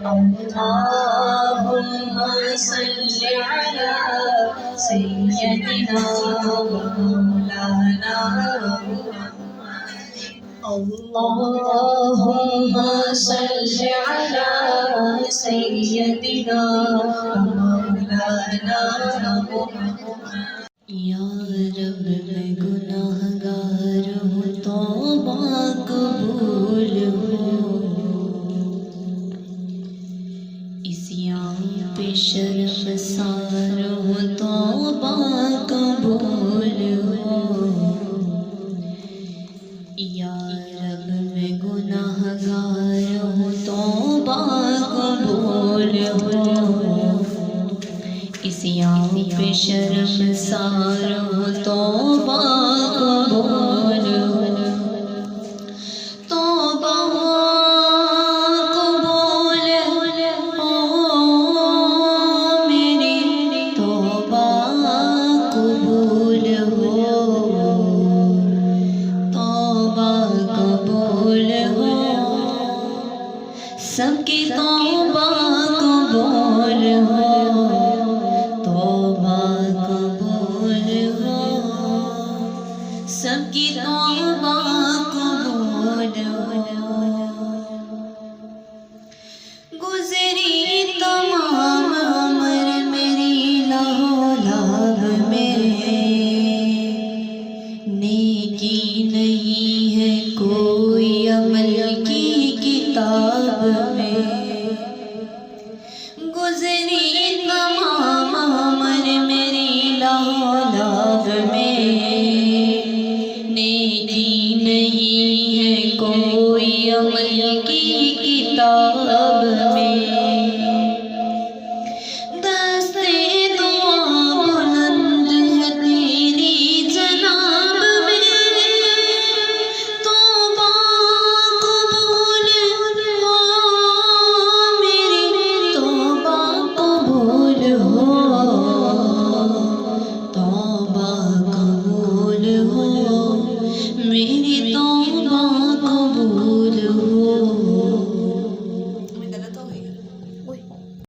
اللهم صل على سيدنا ومولانا اللهم صل على سيدنا ومولانا یا رب میں گناہ گار ہوں توبہ قبول ہو اسیان پہ شرمسار ہوں توبہ قبول ہو یا رب میں گناہ گار ہوں توبہ قبول ہو اسیان پہ شرمسار ہوں توبہ قبول ہو توبہ قبول ہو میری توبہ قبول ہو توبہ قبول ہو سب کی توبہ قبول ہو توبہ قبول ہو سب کی توبہ قبول ہو گزری